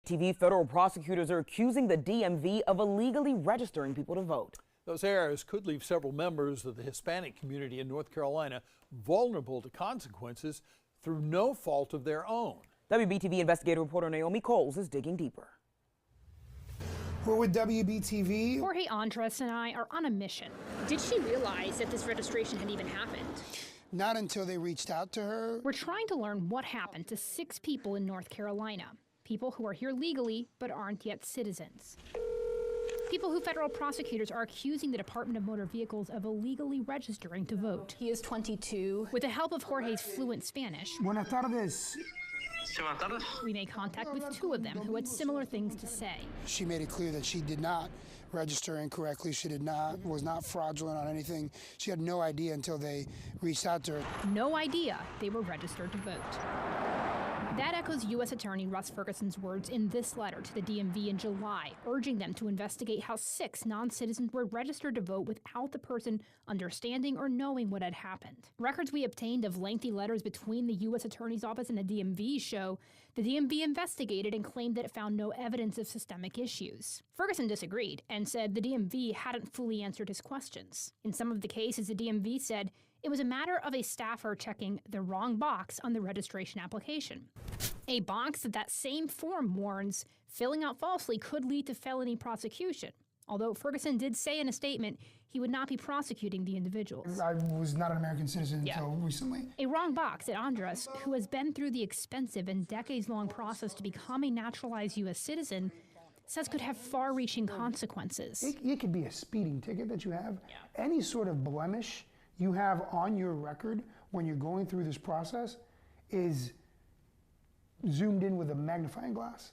TV federal prosecutors are accusing the DMV of illegally registering people to vote. Those errors could leave several members of the Hispanic community in North Carolina vulnerable to consequences through no fault of their own. WBTV investigative reporter Naomi Coles is digging deeper. We're with WBTV. Jorge Andres and I are on a mission. Did she realize that this registration had even happened? Not until they reached out to her. We're trying to learn what happened to 6 people in North Carolina. People who are here legally but aren't yet citizens. People who federal prosecutors are accusing the Department of Motor Vehicles of illegally registering to vote. He is 22. With the help of Jorge's fluent Spanish, Buenas tardes. we made contact with 2 of them who had similar things to say. She made it clear that she did not register incorrectly. She was not fraudulent on anything. She had no idea until they reached out to her. No idea they were registered to vote. That echoes U.S. Attorney Russ Ferguson's words in this letter to the DMV in July, urging them to investigate how 6 non-citizens were registered to vote without the person understanding or knowing what had happened. Records we obtained of lengthy letters between the U.S. Attorney's Office and the DMV show the DMV investigated and claimed that it found no evidence of systemic issues. Ferguson disagreed and said the DMV hadn't fully answered his questions. In some of the cases, the DMV said it was a matter of a staffer checking the wrong box on the registration application. A box that same form warns filling out falsely could lead to felony prosecution. Although Ferguson did say in a statement he would not be prosecuting the individuals. I was not an American citizen until recently. A wrong box at Andres, who has been through the expensive and decades-long process to become a naturalized U.S. citizen, says could have far-reaching consequences. It could be a speeding ticket that you have. Any sort of blemish you have on your record when you're going through this process is zoomed in with a magnifying glass.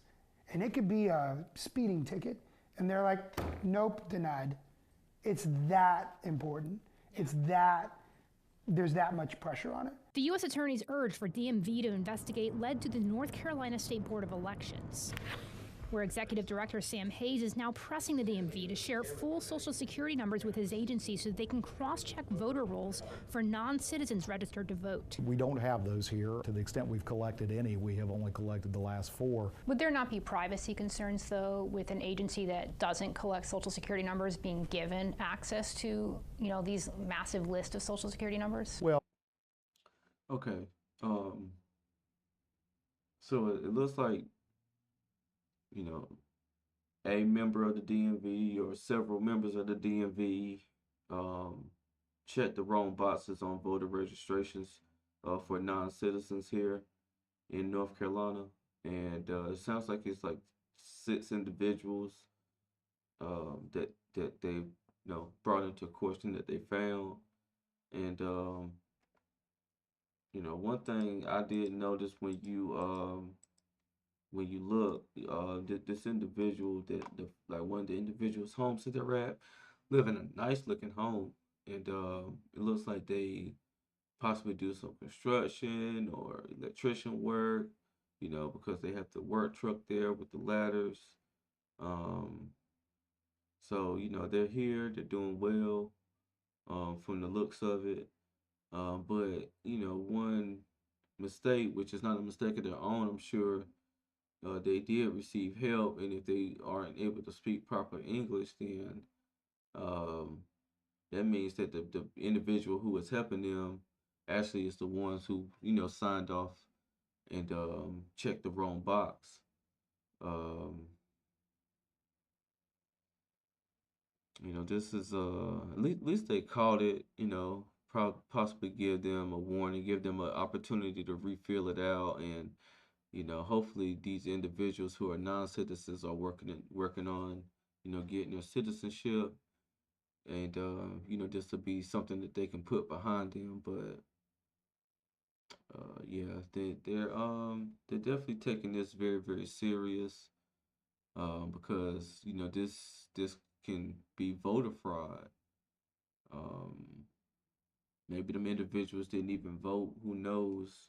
And it could be a speeding ticket, and they're like, nope, denied. It's that important. It's that, there's that much pressure on it. The U.S. Attorney's urge for DMV to investigate led to the North Carolina State Board of Elections, where Executive Director Sam Hayes is now pressing the DMV to share full Social Security numbers with his agency so that they can cross-check voter rolls for non-citizens registered to vote. We don't have those here. To the extent we've collected any, we have only collected the last 4. Would there not be privacy concerns, though, with an agency that doesn't collect Social Security numbers being given access to, these massive list of Social Security numbers? Well, okay. So it looks like a member of the DMV or several members of the DMV checked the wrong boxes on voter registrations for non-citizens here in North Carolina. And it sounds like it's like 6 individuals that they brought into question that they found. And one thing I did notice when you look, this individual, like one of the individuals' homes that they're at, live in a nice looking home, and it looks like they possibly do some construction or electrician work, because they have the work truck there with the ladders. So they're here, they're doing well, from the looks of it. But one mistake, which is not a mistake of their own, I'm sure. They did receive help, and if they aren't able to speak proper English, then that means that the individual who is helping them actually is the ones who signed off and checked the wrong box. This is at least they caught it. Possibly give them a warning, give them an opportunity to refill it out, and hopefully these individuals who are non-citizens are working on, getting their citizenship, and this will be something that they can put behind them. But they're definitely taking this very, very serious, because this can be voter fraud. Maybe them individuals didn't even vote. Who knows?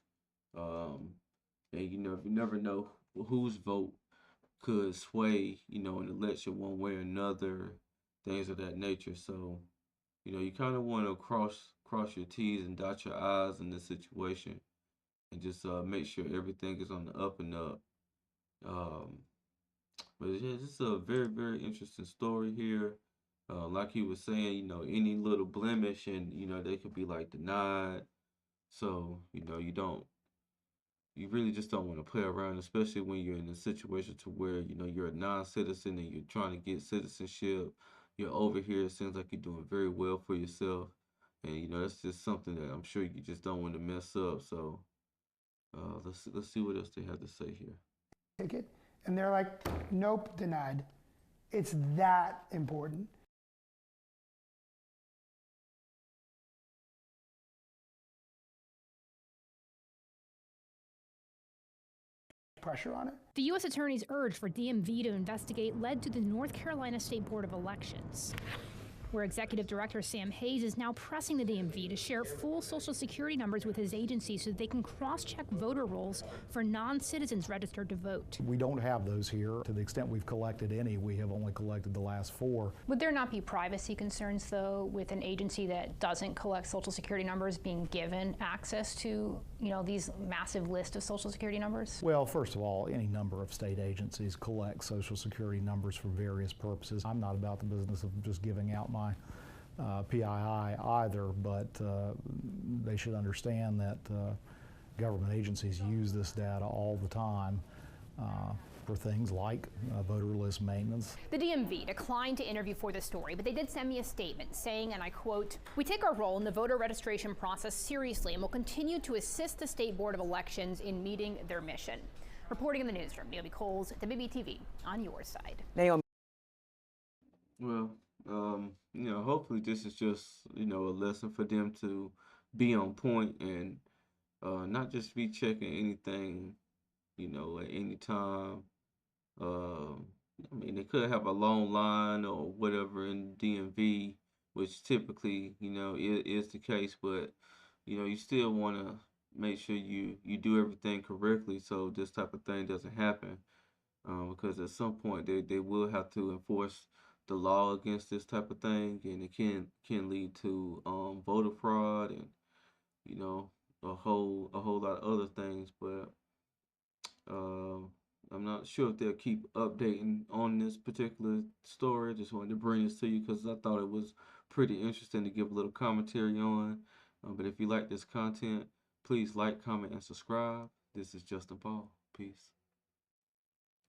And you never know whose vote could sway, an election one way or another, things of that nature. So, you kind of want to cross your T's and dot your I's in this situation, and just make sure everything is on the up and up. But yeah, this is a very, very interesting story here. Like he was saying, any little blemish and, they could be like denied. So, you really just don't want to play around, especially when you're in a situation to where, you're a non-citizen and you're trying to get citizenship. You're over here. It seems like you're doing very well for yourself. And, that's just something that I'm sure you just don't want to mess up. So, let's see what else they have to say here. Ticket, and they're like, nope, denied. It's that important. Pressure on it. The U.S. Attorney's urge for DMV to investigate led to the North Carolina State Board of Elections, where Executive Director Sam Hayes is now pressing the DMV to share full Social Security numbers with his agency so that they can cross-check voter rolls for non-citizens registered to vote. We don't have those here. To the extent we've collected any, we have only collected the last 4. Would there not be privacy concerns, though, with an agency that doesn't collect Social Security numbers being given access to, these massive list of Social Security numbers? Well, first of all, any number of state agencies collect Social Security numbers for various purposes. I'm not about the business of just giving out my PII either, but they should understand that government agencies use this data all the time for things like voter list maintenance. The DMV declined to interview for the story, but they did send me a statement saying, and I quote, "We take our role in the voter registration process seriously and will continue to assist the State Board of Elections in meeting their mission." Reporting in the newsroom, Naomi Coles, WBTV, on your side. Naomi. Well, hopefully this is just, a lesson for them to be on point and not just be checking anything, at any time. They could have a long line or whatever in DMV, which typically, is the case, but, you still want to make sure you do everything correctly so this type of thing doesn't happen. Because at some point they will have to enforce the law against this type of thing, and it can lead to voter fraud and a whole lot of other things. But I'm not sure if they'll keep updating on this particular story. I just wanted to bring this to you because I thought it was pretty interesting to give a little commentary on. But if you like this content, please like, comment, and subscribe. This is Justin Paul. Peace.